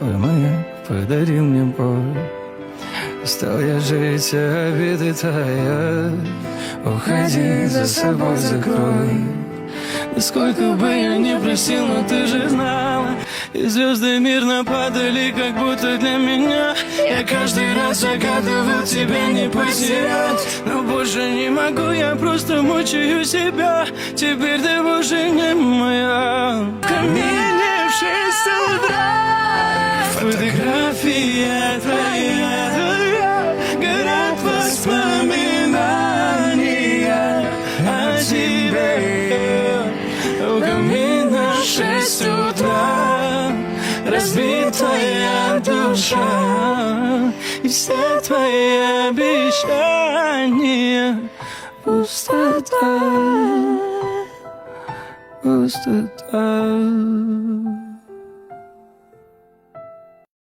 твой маяк подарил мне боль. Стал я жить, а обиды твоя. Уходи, за собой закрой. И сколько бы я ни просил, но ты же знала. И звезды мирно падали, как будто для меня. Я каждый раз загадывал тебя не потерять, но больше не могу, я просто мучаю себя. Теперь ты больше не моя. В камине в 6 утра фотография твоя, горят воспоминания о тебе. У камина в 6 утра разбитая душа, и все твои обещания пустота, пустота.